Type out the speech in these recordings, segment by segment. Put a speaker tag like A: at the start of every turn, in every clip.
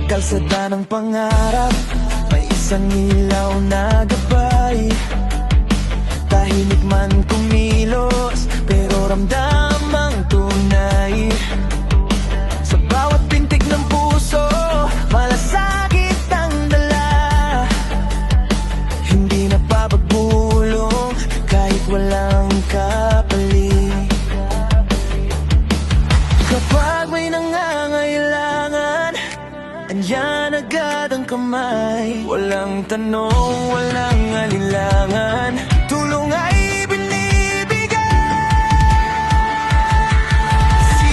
A: kalsada ng pangarap, may isang ilaw na gabay. Tahimik man kumilos, pero ramdam ang tunay. Sa bawat pintig ng puso, malasakit ang dala. Hindi na papagbulong kahit walang kapalit. Kapag may nangangailangan, andyan agad ang kamay. Walang tanong, walang alinlangan, tulong ay binibigay. Si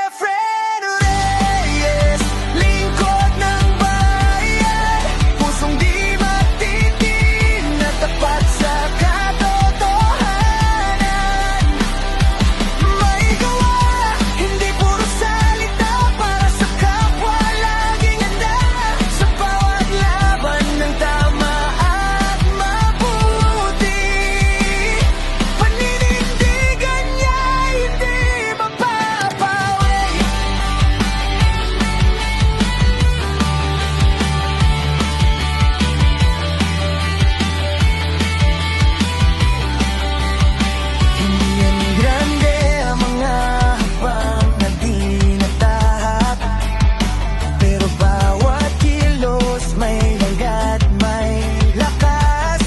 A: Efren Reyes, lingkod ng bayan, pusong di matitig na tapat sa katotohanan. May gawa, hindi puro salita, para sa kapwa laging handa. Sa bawat laban ng tama at mabuti, paninindigan niya hindi mapapawi. Hindi yan grande ang mga habang na di natahak, pero bawat kilos may lagat, may lakas.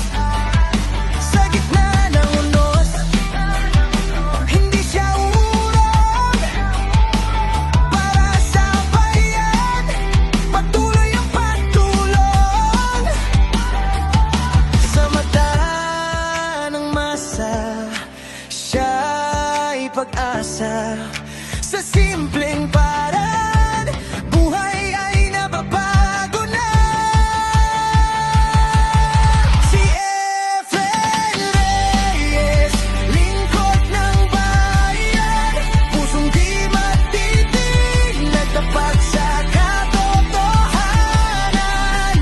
A: Sa gitna ng unos, hindi siya uurong. Para sa bayan, patuloy ang pagtulong. Sa mata ng masa, siya'y pag-asa. Sa simpleng paraan, buhay ay nababago na. Si Efren Reyes, lingkod ng bayan, pusong di matitig na tapat sa katotohanan.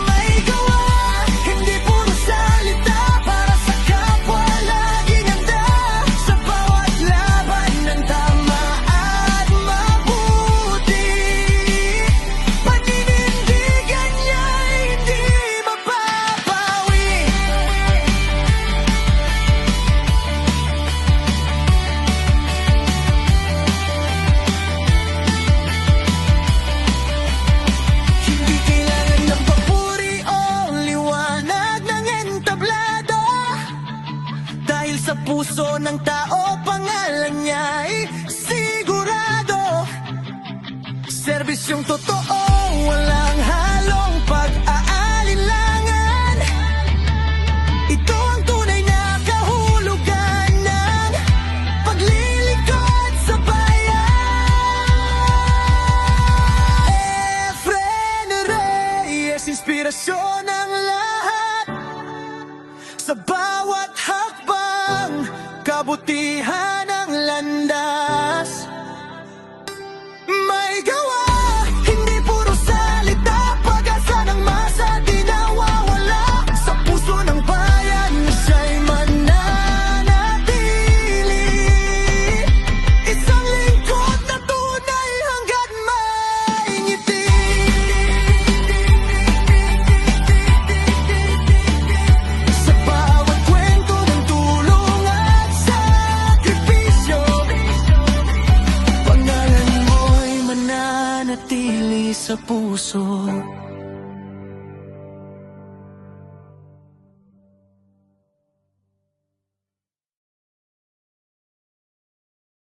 A: May gawa, hindi puro salita, para sa kapwa laging handa. Sa bawat laban ng tama at mabuti, paninindigan niya hindi mapapawi. Hindi kailangan ng papuri o liwanag ng entablado, dahil sa puso ng tao pangalan niya ay sigurado. Serbisyong totoo, walang halong pag-aalinlangan. Ito ang tunay na kahulugan ng paglilingkod sa bayan. Efren Reyes, inspirasyon ng lahat. Sa bawat hakbang, kabutihan ang landas. May gawa, hindi puro salita, pag-asa ng masa di nawawala. Sa puso ng bayan, siya'y mananatili. Isang lingkod na tunay hanggat may ngiti. Sa bawat kwento ng tulong at sakripisyo, pangalan mo'y mananatili sa puso.